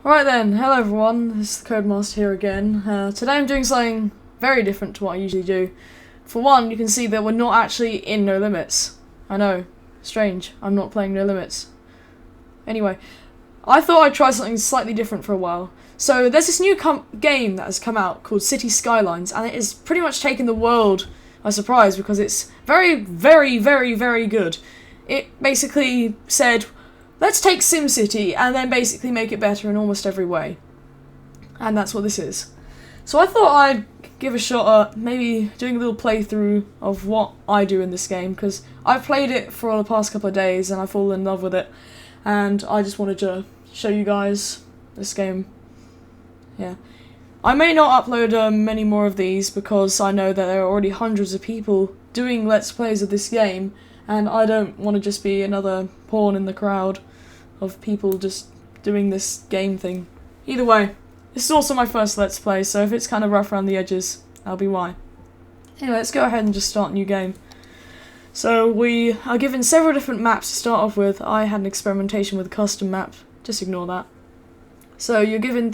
Alright then, hello everyone, this is the Codemaster here again. Today I'm doing something very different to what I usually do. For one, you can see that we're not actually in No Limits. I know, strange, I'm not playing No Limits. Anyway, I thought I'd try something slightly different for a while. So there's this new game that has come out called Skylines, and it has pretty much taken the world by surprise because it's very, very, very, very good. It basically said, let's take SimCity and then basically make it better in almost every way. And that's what this is. So I thought I'd give a shot at maybe doing a little playthrough of what I do in this game, because I've played it for the past couple of days and I've fallen in love with it. And I just wanted to show you guys this game. Yeah. I may not upload many more of these because I know that there are already hundreds of people doing Let's Plays of this game, and I don't want to just be another pawn in the crowd of people just doing this game thing. Either way, this is also my first Let's Play, so if it's kind of rough around the edges, that'll be why. Anyway, let's go ahead and just start a new game. So we are given several different maps to start off with. I had an experimentation with a custom map, just ignore that. So you're given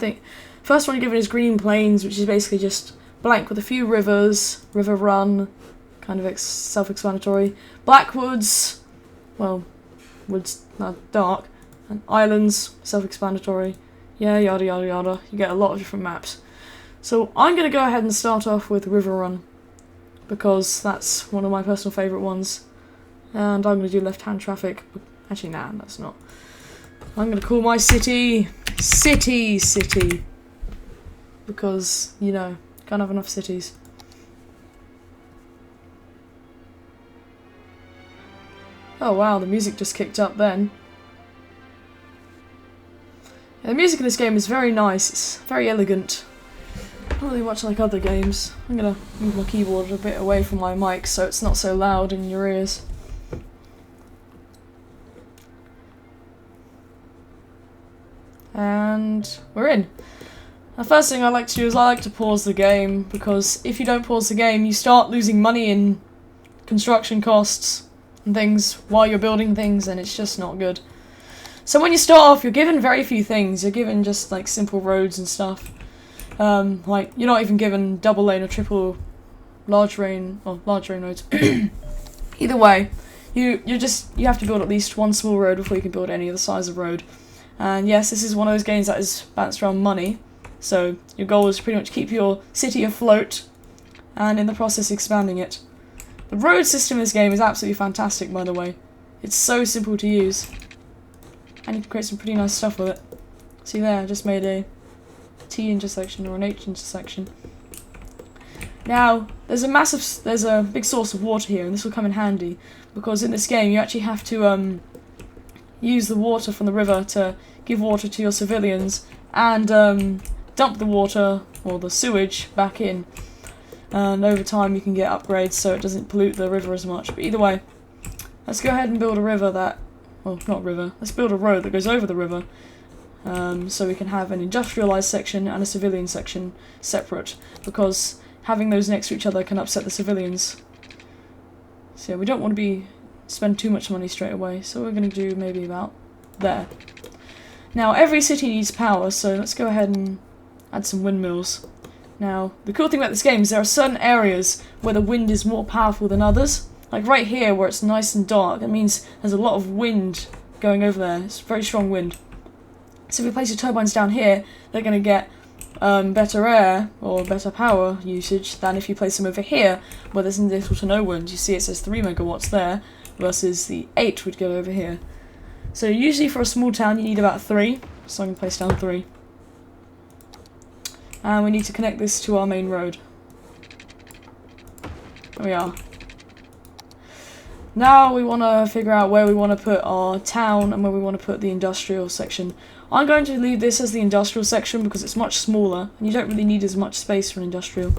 first one you're given is Green Plains, which is basically just blank with a few rivers, River Run, kind of self-explanatory. Blackwoods, well, woods not dark, and islands, self-explanatory. Yeah, yada yada yada. You get a lot of different maps. So I'm going to go ahead and start off with River Run, because that's one of my personal favourite ones. And I'm going to do left-hand traffic. Actually, nah, that's not. I'm going to call my city City. Because, you know, can't have enough cities. Oh wow, the music just kicked up then. Yeah, the music in this game is very nice, it's very elegant. Not really much like other games. I'm gonna move my keyboard a bit away from my mic so it's not so loud in your ears. And we're in. The first thing I like to do is I like to pause the game, because if you don't pause the game you start losing money in construction costs and things while you're building things, and it's just not good. So when you start off, you're given very few things. You're given just like simple roads and stuff. Like you're not even given double lane or triple large lane roads. Either way, you have to build at least one small road before you can build any other size of road. And yes, this is one of those games that is balanced around money. So your goal is to pretty much keep your city afloat, and in the process expanding it. The road system in this game is absolutely fantastic, by the way. It's so simple to use, and you can create some pretty nice stuff with it. See there, I just made a T intersection or an H intersection. Now, there's a big source of water here, and this will come in handy, because in this game you actually have to use the water from the river to give water to your civilians, and dump the water, or the sewage, back in. And over time you can get upgrades so it doesn't pollute the river as much. But either way, let's go ahead and build a river that, well, not river, let's build a road that goes over the river, so we can have an industrialised section and a civilian section separate, because having those next to each other can upset the civilians. So yeah, we don't want to spend too much money straight away, so we're going to do maybe about there. Now every city needs power, so let's go ahead and add some windmills. Now, the cool thing about this game is there are certain areas where the wind is more powerful than others. Like right here, where it's nice and dark, it means there's a lot of wind going over there. It's very strong wind. So if we place your turbines down here, they're going to get better air, or better power usage, than if you place them over here, where there's little to no wind. You see it says 3 megawatts there, versus the 8 would go over here. So usually for a small town you need about 3, so I'm going to place down 3. And we need to connect this to our main road. There we are. Now we want to figure out where we want to put our town and where we want to put the industrial section. I'm going to leave this as the industrial section because it's much smaller and you don't really need as much space for an industrial.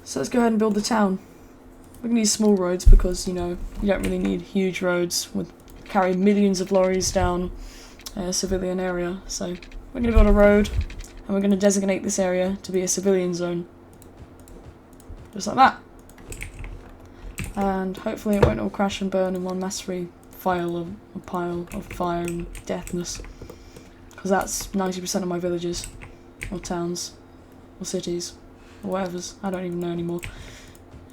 So let's go ahead and build the town. We're going to use small roads because, you know, you don't really need huge roads with carry millions of lorries down a civilian area. So we're going to build a road, and we're going to designate this area to be a civilian zone. Just like that. And hopefully it won't all crash and burn in one massive pile of fire and deathness. because that's 90% of my villages, or towns, or cities, or whatever's. I don't even know anymore.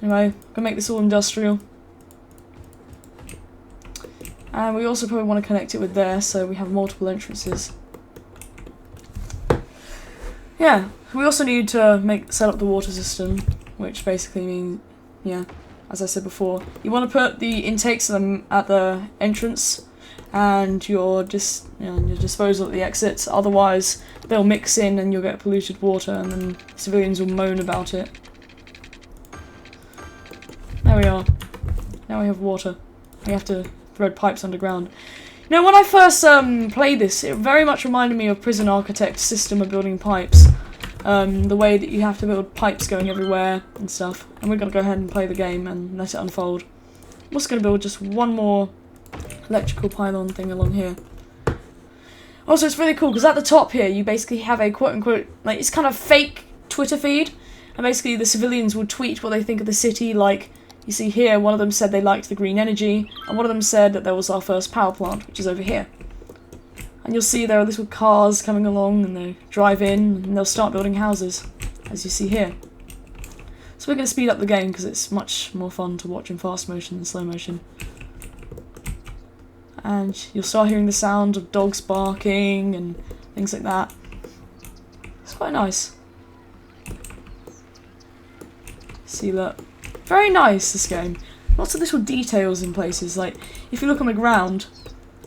Anyway, I'm gonna make this all industrial. And we also probably want to connect it with there, so we have multiple entrances. Yeah, we also need to set up the water system, which basically means, yeah, as I said before, you want to put the intakes at the entrance and your disposal at the exits. Otherwise, they'll mix in and you'll get polluted water, and then civilians will moan about it. There we are. Now we have water. We have to thread pipes underground. You know, when I first played this, it very much reminded me of Prison Architect's system of building pipes. The way that you have to build pipes going everywhere and stuff. And we're going to go ahead and play the game and let it unfold. I'm also going to build just one more electrical pylon thing along here. Also, it's really cool because at the top here, you basically have a quote-unquote, like, it's kind of fake Twitter feed. And basically the civilians will tweet what they think of the city. Like, you see here, one of them said they liked the green energy, and one of them said that there was our first power plant, which is over here. And you'll see there are little cars coming along, and they drive in, and they'll start building houses, as you see here. So we're going to speed up the game, because it's much more fun to watch in fast motion than slow motion. And you'll start hearing the sound of dogs barking, and things like that. It's quite nice. See, look. Very nice, this game. Lots of little details in places. Like, if you look on the ground,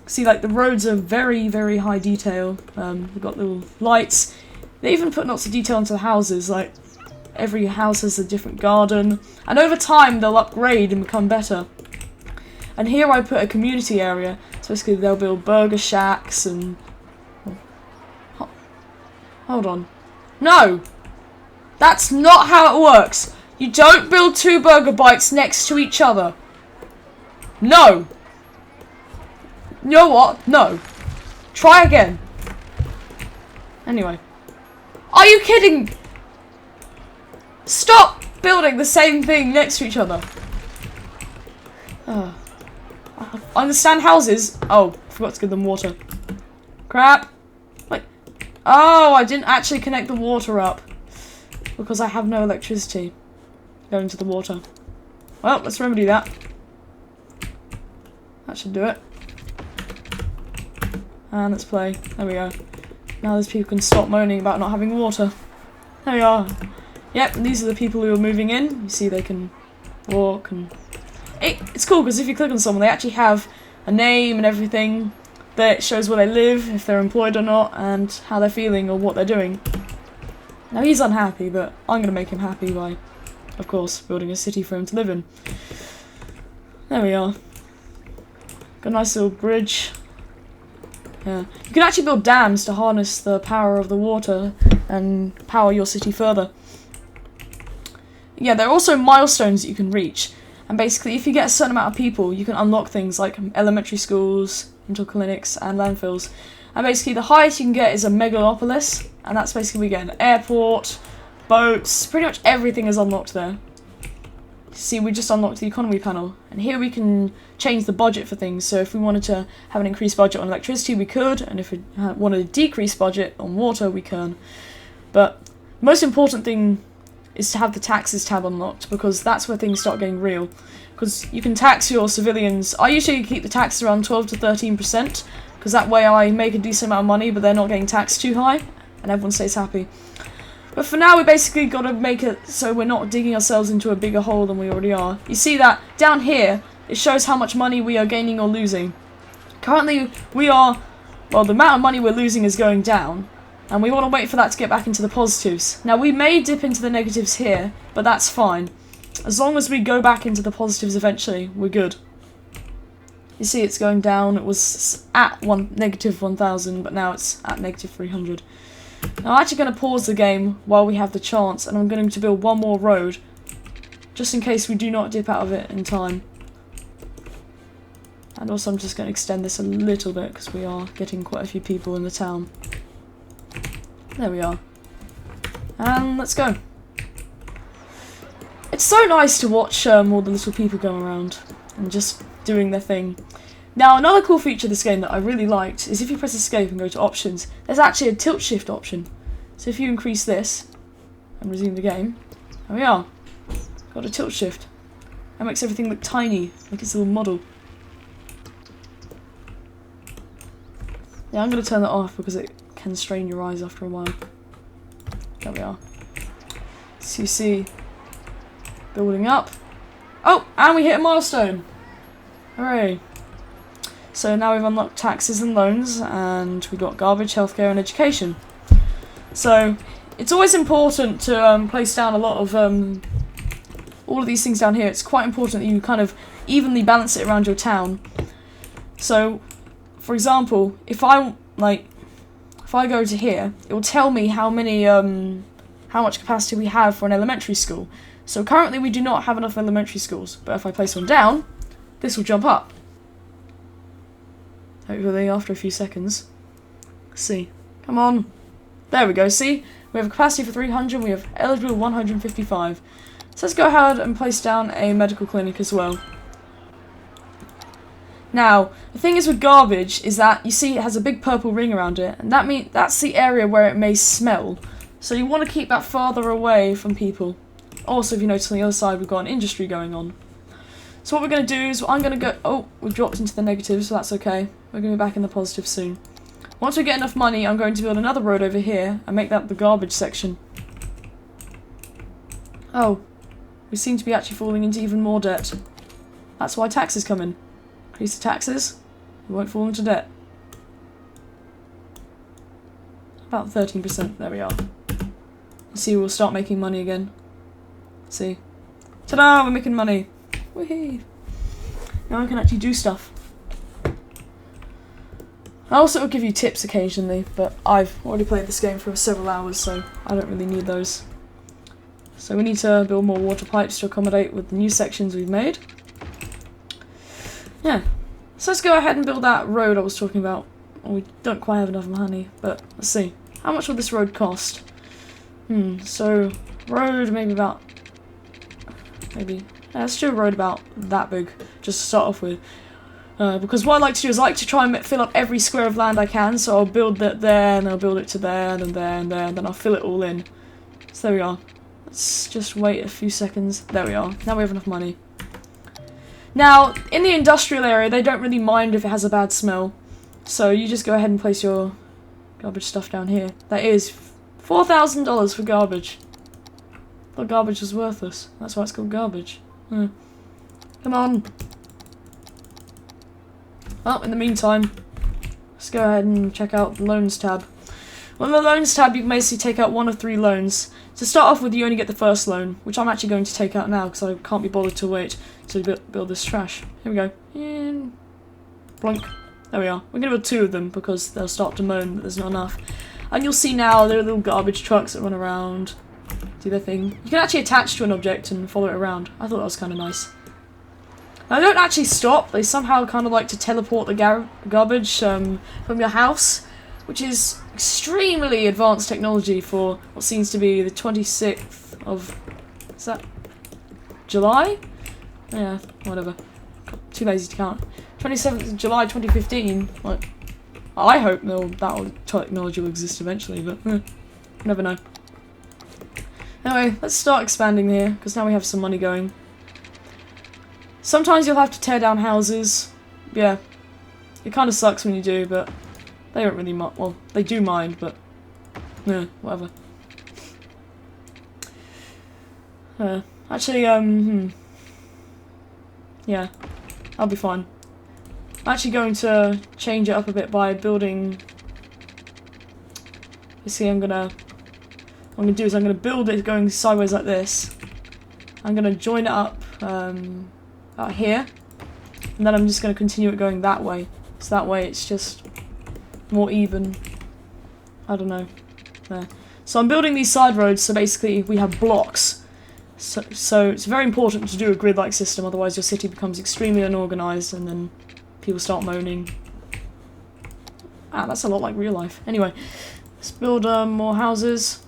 see, like, the roads are very, very high detail. They've got little lights. They even put lots of detail into the houses. Like, every house has a different garden. And over time, they'll upgrade and become better. And here I put a community area. So basically, they'll build burger shacks and... Hold on. No! That's not how it works! You don't build two burger bites next to each other. No. You know what? No. Try again. Anyway. Are you kidding? Stop building the same thing next to each other. I understand houses. Oh, forgot to give them water. Crap. Wait. Oh, I didn't actually connect the water up. Because I have no electricity. Going to the water. Well, let's remedy that. That should do it. And let's play. There we go. Now these people can stop moaning about not having water. There we are. Yep, and these are the people who are moving in. You see they can walk and... It's cool because if you click on someone, they actually have a name and everything that shows where they live, if they're employed or not, and how they're feeling or what they're doing. Now he's unhappy, but I'm going to make him happy by... of course, building a city for him to live in. There we are. Got a nice little bridge. Yeah. You can actually build dams to harness the power of the water and power your city further. Yeah, there are also milestones that you can reach. And basically, if you get a certain amount of people, you can unlock things like elementary schools, mental clinics, and landfills. And basically, the highest you can get is a megalopolis. And that's basically we get an airport, boats, pretty much everything is unlocked there. See, we just unlocked the economy panel, and here we can change the budget for things. So if we wanted to have an increased budget on electricity, we could, and if we wanted a decreased budget on water, we can. But the most important thing is to have the taxes tab unlocked, because that's where things start getting real. Because you can tax your civilians. I usually keep the taxes around 12 to 13%, because that way I make a decent amount of money, but they're not getting taxed too high, and everyone stays happy. But for now, we basically got to make it so we're not digging ourselves into a bigger hole than we already are. You see that down here, it shows how much money we are gaining or losing. Currently, we are, well, the amount of money we're losing is going down, and we want to wait for that to get back into the positives. Now, we may dip into the negatives here, but that's fine. As long as we go back into the positives eventually, we're good. You see it's going down. It was at negative 1,000, but now it's at negative 300. Now I'm actually going to pause the game while we have the chance, and I'm going to build one more road, just in case we do not dip out of it in time. And also I'm just going to extend this a little bit, because we are getting quite a few people in the town. There we are. And let's go. It's so nice to watch all the little people going around, and just doing their thing. Now, another cool feature of this game that I really liked is if you press escape and go to options, there's actually a tilt shift option. So if you increase this and resume the game, there we are. Got a tilt shift. That makes everything look tiny, like it's a little model. Yeah, I'm going to turn that off because it can strain your eyes after a while. There we are. So you see, building up. Oh, and we hit a milestone. Hooray. So now we've unlocked taxes and loans, and we've got garbage, healthcare, and education. So it's always important to place down a lot of all of these things down here. It's quite important that you kind of evenly balance it around your town. So, for example, if I go to here, it will tell me how much capacity we have for an elementary school. So currently we do not have enough elementary schools, but if I place one down, this will jump up. Hopefully after a few seconds. Let's see. Come on. There we go, see? We have a capacity for 300, we have eligible 155. So let's go ahead and place down a medical clinic as well. Now, the thing is with garbage is that, you see it has a big purple ring around it, and that's the area where it may smell. So you want to keep that farther away from people. Also, if you notice on the other side, we've got an industry going on. So what we're going to do is, I'm going to go... Oh, we've dropped into the negative, so that's okay. We're going to be back in the positive soon. Once we get enough money, I'm going to build another road over here and make that the garbage section. Oh, we seem to be actually falling into even more debt. That's why taxes come in. Increase the taxes, we won't fall into debt. About 13%, there we are. You see, we'll start making money again. See? Ta-da, we're making money. Whee! Now I can actually do stuff. I also will give you tips occasionally, but I've already played this game for several hours, so I don't really need those. So we need to build more water pipes to accommodate with the new sections we've made. Yeah. So let's go ahead and build that road I was talking about. We don't quite have enough money, but let's see. How much will this road cost? So road maybe about... let's do a road about that big, just to start off with. Because what I like to do is I like to try and fill up every square of land I can, so I'll build that there, and I'll build it to there, and then there, and there, and then I'll fill it all in. So there we are. Let's just wait a few seconds. There we are. Now we have enough money. Now, in the industrial area, they don't really mind if it has a bad smell. So you just go ahead and place your garbage stuff down here. That is $4,000 for garbage. I thought garbage was worthless. That's why it's called garbage. Come on. Well, in the meantime, let's go ahead and check out the loans tab. On the loans tab, you can basically take out one of 3 loans. To start off with, you only get the first loan, which I'm actually going to take out now because I can't be bothered to wait to build this trash. Here we go. And blink. There we are. We're going to build 2 of them because they'll start to moan that there's not enough. And you'll see now there are little garbage trucks that run around, do their thing. You can actually attach to an object and follow it around. I thought that was kind of nice. Now, they don't actually stop. They somehow kind of like to teleport the garbage from your house, which is extremely advanced technology for what seems to be the 26th of... is that July? Yeah, whatever. Too lazy to count. 27th of July 2015. Like, I hope that technology will exist eventually, but you never know. Anyway, let's start expanding here, because now we have some money going. Sometimes you'll have to tear down houses. Yeah, it kind of sucks when you do, but they don't really mind. Well, they do mind, but yeah, whatever. Actually, yeah, I'll be fine. I'm actually going to change it up a bit by building. You see, what I'm gonna do is I'm gonna build it going sideways like this. I'm gonna join it up out here, and then I'm just gonna continue it going that way. So that way it's just more even. I don't know. There. So I'm building these side roads so basically we have blocks. So it's very important to do a grid-like system, otherwise your city becomes extremely unorganised and then people start moaning. Ah, that's a lot like real life. Anyway, let's build more houses.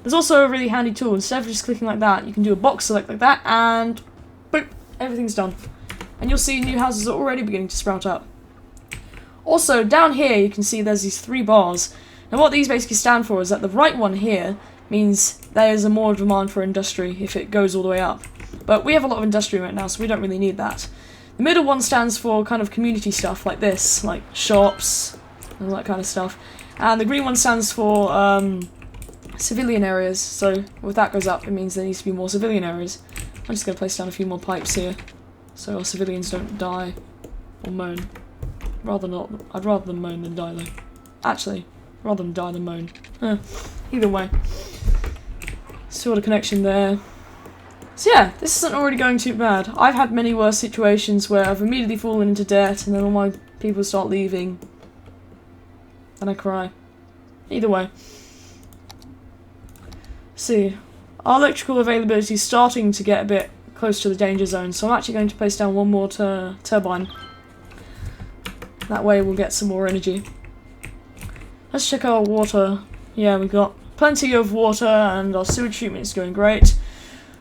There's also a really handy tool. Instead of just clicking like that, you can do a box select like that and boop, everything's done. and you'll see new houses are already beginning to sprout up. Also, down here you can see there's these 3 bars. Now what these basically stand for is that the right one here means there's a more demand for industry if it goes all the way up. But we have a lot of industry right now, so we don't really need that. The middle one stands for kind of community stuff like this, like shops and all that kind of stuff. And the green one stands for civilian areas, so if that goes up it means there needs to be more civilian areas. I'm just going to place down a few more pipes here so our civilians don't die or moan. I'd rather them moan than die though. Actually, rather than die than moan. Either way. Sort of connection there. So yeah, this isn't already going too bad. I've had many worse situations where I've immediately fallen into debt and then all my people start leaving. And I cry. Either way. See, our electrical availability is starting to get a bit close to the danger zone, so I'm actually going to place down one more turbine. That way we'll get some more energy. Let's check our water. Yeah, we've got plenty of water and our sewage treatment is going great.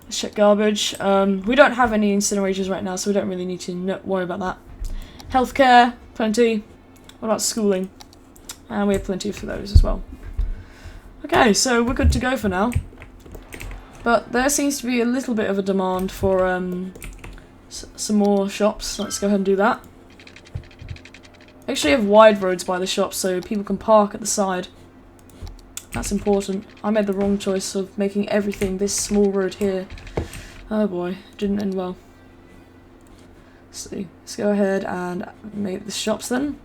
Let's check garbage. We don't have any incinerators right now, so we don't really need to worry about that. Healthcare, plenty. What about schooling? And we have plenty for those as well. Okay, so we're good to go for now. But there seems to be a little bit of a demand for some more shops. Let's go ahead and do that. Actually have wide roads by the shops so people can park at the side. That's important. I made the wrong choice of making everything this small road here. Oh boy, didn't end well. Let's see. Let's go ahead and make the shops then.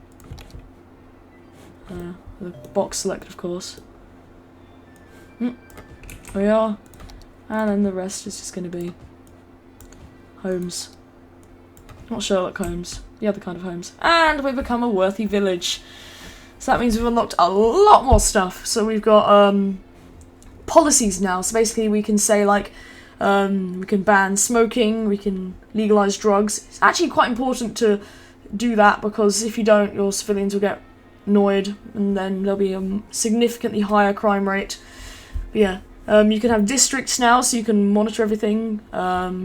The box select, of course. There we are. And then the rest is just going to be homes. Not Sherlock Holmes, the other kind of homes. And we've become a worthy village. So that means we've unlocked a lot more stuff. So we've got policies now. So basically we can say like, we can ban smoking, we can legalise drugs. It's actually quite important to do that because if you don't, your civilians will get annoyed and then there'll be a significantly higher crime rate. But yeah, you can have districts now so you can monitor everything,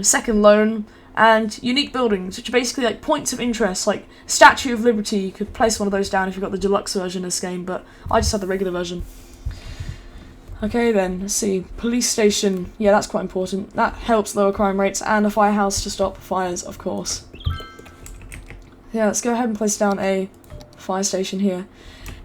second loan, and unique buildings, which are basically like points of interest, like Statue of Liberty. You could place one of those down if you've got the deluxe version of this game, but I just had the regular version. Okay then, let's see. Police station, yeah, that's quite important. That helps lower crime rates, and a firehouse to stop fires, of course. Yeah, let's go ahead and place down a fire station here.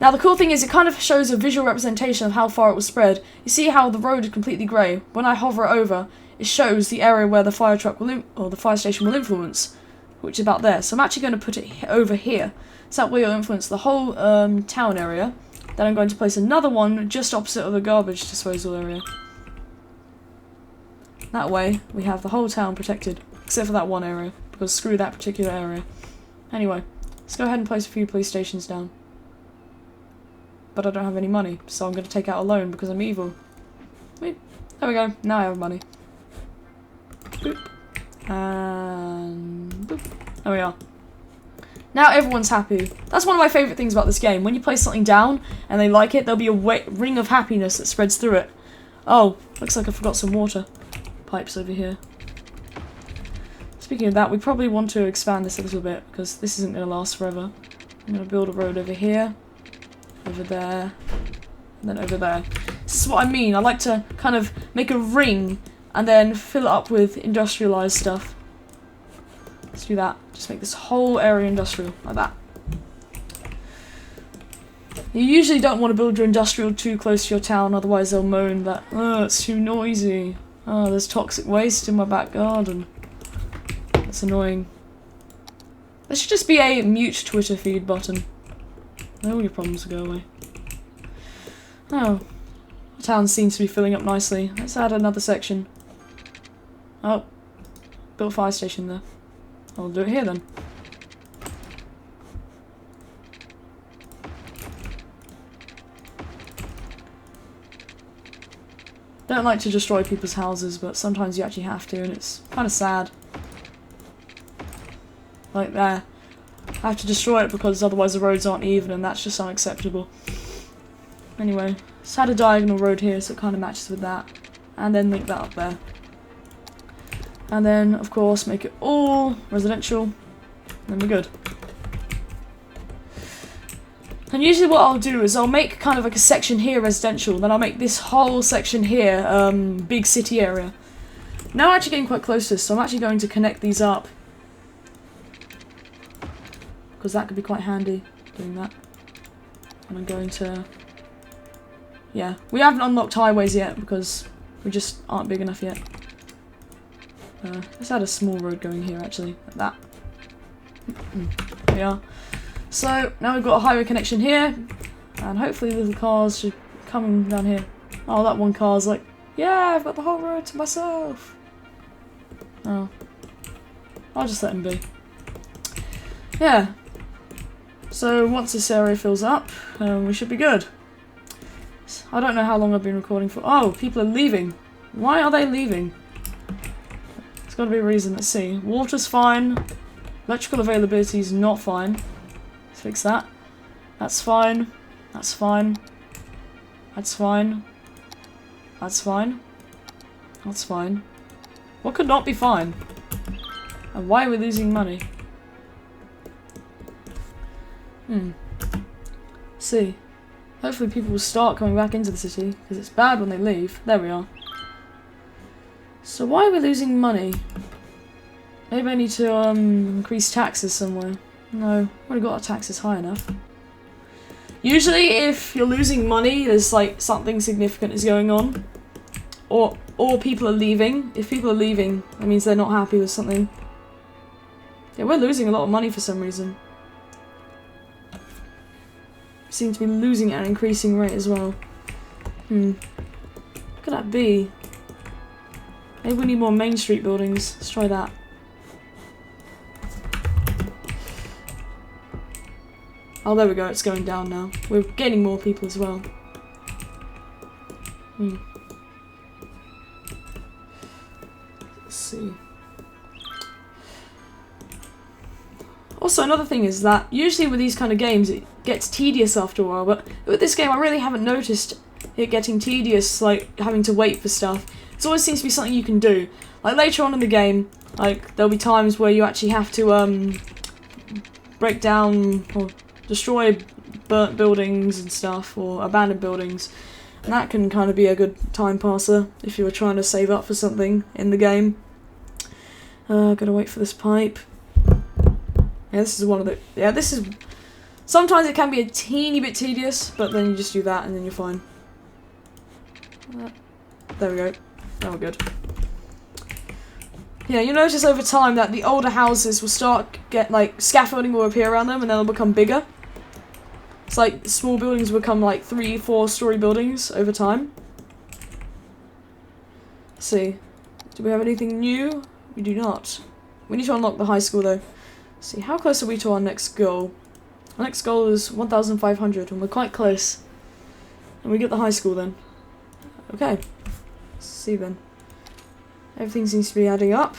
Now the cool thing is it kind of shows a visual representation of how far it was spread. You see how the road is completely grey. When I hover it over, it shows the area where the fire truck will or the fire station will influence, which is about there. So I'm actually going to put it over here. So that way it'll influence the whole town area. Then I'm going to place another one just opposite of the garbage disposal area. That way we have the whole town protected, except for that one area, because screw that particular area. Anyway, let's go ahead and place a few police stations down. But I don't have any money, so I'm going to take out a loan because I'm evil. Wait, there we go. Now I have money. Boop. And boop. There we are. Now everyone's happy. That's one of my favourite things about this game. When you place something down and they like it, there'll be a ring of happiness that spreads through it. Oh, looks like I forgot some water pipes over here. Speaking of that, we probably want to expand this a little bit because this isn't going to last forever. I'm going to build a road over here. Over there, and then over there. This is what I mean. I like to kind of make a ring and then fill it up with industrialized stuff. Let's do that. Just make this whole area industrial, like that. You usually don't want to build your industrial too close to your town, otherwise they'll moan that, oh, it's too noisy. Oh, there's toxic waste in my back garden. That's annoying. There should just be a mute Twitter feed button. All your problems will go away. Oh, the town seems to be filling up nicely. Let's add another section. Oh, built a fire station there. I'll do it here then. Don't like to destroy people's houses, but sometimes you actually have to, and it's kind of sad. Like there. I have to destroy it because otherwise the roads aren't even, and that's just unacceptable. Anyway, just had a diagonal road here, so it kind of matches with that. And then link that up there. And then, of course, make it all residential. Then we're good. And usually what I'll do is I'll make kind of like a section here residential, then I'll make this whole section here big city area. Now we're actually getting quite close to this, so I'm actually going to connect these up. Because that could be quite handy, doing that. And I'm going to... Yeah, we haven't unlocked highways yet because we just aren't big enough yet. Let's add a small road going here actually, like that. There we are. So, now we've got a highway connection here, and hopefully the cars should come down here. Oh, that one car's like, yeah, I've got the whole road to myself. Oh. I'll just let him be. Yeah. So, once this area fills up, we should be good. I don't know how long I've been recording for. Oh, people are leaving. Why are they leaving? There's got to be a reason. Let's see. Water's fine. Electrical availability is not fine. Let's fix that. That's fine. That's fine. That's fine. That's fine. That's fine. What could not be fine? And why are we losing money? See. Hopefully people will start coming back into the city, because it's bad when they leave. There we are. So why are we losing money? Maybe I need to increase taxes somewhere. No, already got our taxes high enough. Usually if you're losing money, there's like something significant is going on. Or people are leaving. If people are leaving, that means they're not happy with something. Yeah, we're losing a lot of money for some reason. Seem to be losing at an increasing rate as well. What could that be? Maybe we need more Main Street buildings. Let's try that. Oh, there we go. It's going down now. We're gaining more people as well. Let's see. Also, another thing is that usually with these kind of games, it gets tedious after a while, but with this game, I really haven't noticed it getting tedious, like having to wait for stuff. It always seems to be something you can do. Like later on in the game, like there'll be times where you actually have to break down or destroy burnt buildings and stuff, or abandoned buildings, and that can kind of be a good time passer if you were trying to save up for something in the game. Gotta wait for this pipe. Yeah, this is one of the... Yeah, this is... Sometimes it can be a teeny bit tedious, but then you just do that and then you're fine. There we go. Now we're good. Yeah, you'll notice over time that the older houses will start like scaffolding will appear around them and then they'll become bigger. It's like small buildings will become like 3-4 story buildings over time. Let's see. Do we have anything new? We do not. We need to unlock the high school though. Let's see, how close are we to our next goal? Our next goal is 1,500 and we're quite close. And we get the high school then. Okay. Let's see then. Everything seems to be adding up.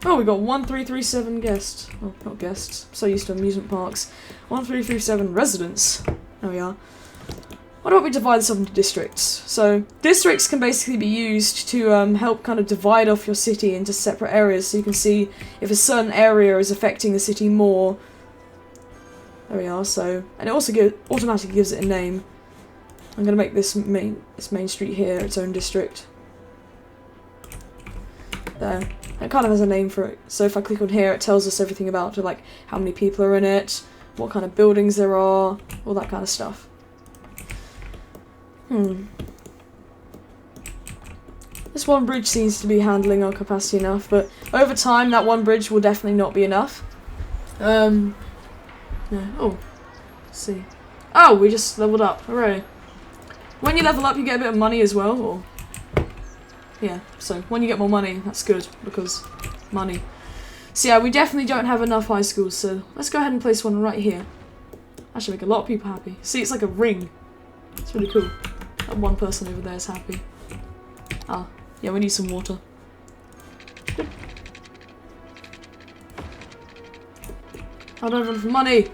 Oh, we got 1337 guests. Oh, not guests. I'm so used to amusement parks. 1337 residents. There we are. Why don't we divide this up into districts? So, districts can basically be used to help kind of divide off your city into separate areas, so you can see if a certain area is affecting the city more. There we are. So, and it also automatically gives it a name. I'm gonna make this main street here its own district. There. It kind of has a name for it. So if I click on here, it tells us everything about like how many people are in it, what kind of buildings there are, all that kind of stuff. This one bridge seems to be handling our capacity enough, but over time that one bridge will definitely not be enough. Yeah. Oh. Let's see. Oh, we just leveled up. Hooray. When you level up, you get a bit of money as well, or... Yeah, so when you get more money, that's good, because money. So yeah, we definitely don't have enough high schools, so let's go ahead and place one right here. That should make a lot of people happy. See, it's like a ring. It's really cool. That one person over there is happy. Ah, yeah, we need some water. Good. I don't run for money.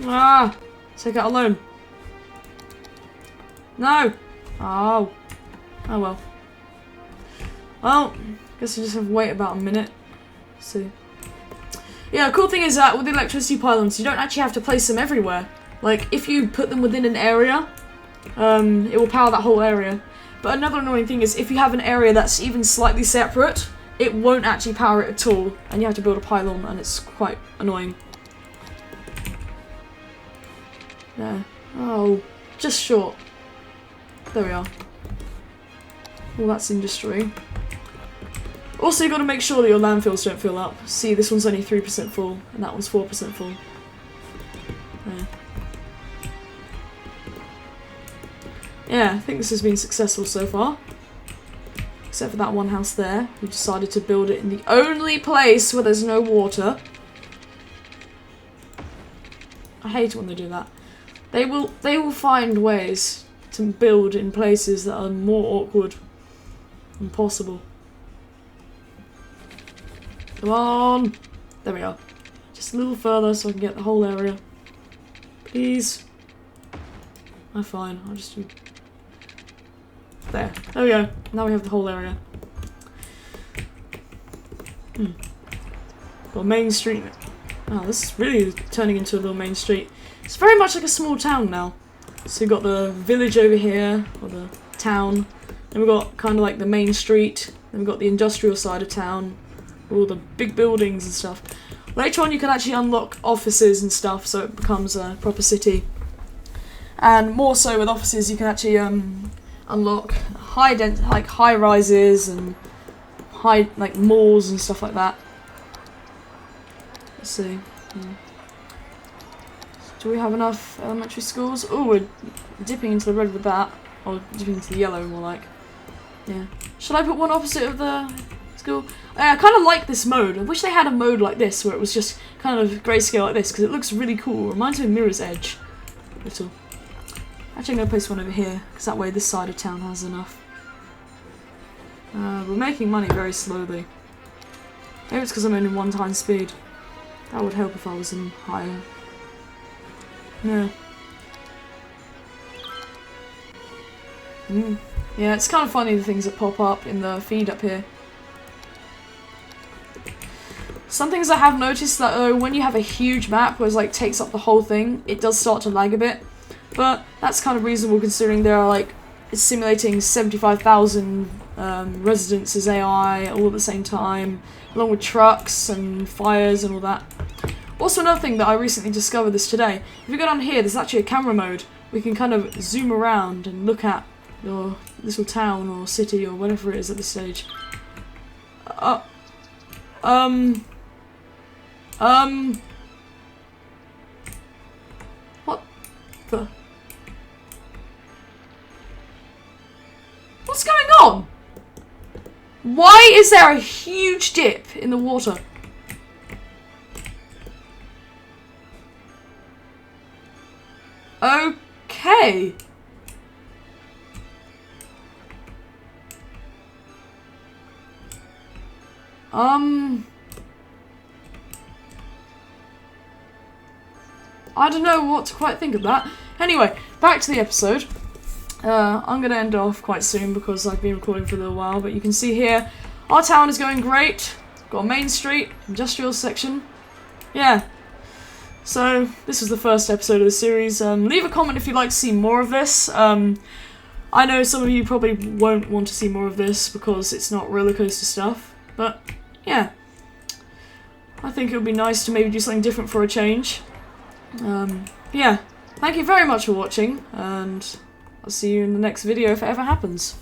Ah, take out a loan. No. Oh. Oh well. Well, guess we just have to wait about a minute. Let's see. Yeah, cool thing is that with the electricity pylons, you don't actually have to place them everywhere. Like, if you put them within an area, it will power that whole area. But another annoying thing is if you have an area that's even slightly separate, it won't actually power it at all, and you have to build a pylon, and it's quite annoying. Yeah. Oh, just short. There we are. Well, that's industry. Also, you've got to make sure that your landfills don't fill up. See, this one's only 3% full, and that one's 4% full. There. Yeah, I think this has been successful so far. Except for that one house there, who decided to build it in the only place where there's no water. I hate when they do that. They will find ways to build in places that are more awkward and possible. Come on! There we are. Just a little further so I can get the whole area. Please. Oh, fine. I'll just do... There. There we go. Now we have the whole area. Got Main Street. Oh, this is really turning into a little main street. It's very much like a small town now. So you've got the village over here, or the town. Then we've got kind of like the main street. Then we've got the industrial side of town. All the big buildings and stuff. Later on you can actually unlock offices and stuff, so it becomes a proper city. And more so with offices, you can actually unlock high rises and like malls and stuff like that. Let's see. Do we have enough elementary schools? Oh, we're dipping into the red with that, or dipping into the yellow more like. Yeah. Should I put one opposite of the school? I kind of like this mode. I wish they had a mode like this where it was just kind of grayscale like this because it looks really cool. It reminds me of Mirror's Edge. Little. Actually, I'm going to place one over here because that way this side of town has enough. We're making money very slowly. Maybe it's because I'm only 1 times speed. That would help if I was in higher. Yeah. Yeah, it's kind of funny the things that pop up in the feed up here. Some things I have noticed that when you have a huge map where it like takes up the whole thing, it does start to lag a bit. But that's kind of reasonable considering there are like, it's simulating 75,000 residents as AI all at the same time, along with trucks and fires and all that. Also another thing that I recently discovered this today, if you go down here, there's actually a camera mode. We can kind of zoom around and look at your little town or city or whatever it is at this stage. What the? What's going on? Why is there a huge dip in the water? Okay. I don't know what to quite think of that. Anyway, back to the episode. I'm going to end off quite soon because I've been recording for a little while, but you can see here, our town is going great. Got a main street, industrial section. Yeah. So, this was the first episode of the series. Leave a comment if you'd like to see more of this. I know some of you probably won't want to see more of this because it's not roller coaster stuff, but yeah. I think it would be nice to maybe do something different for a change. Yeah. Thank you very much for watching, and I'll see you in the next video if it ever happens.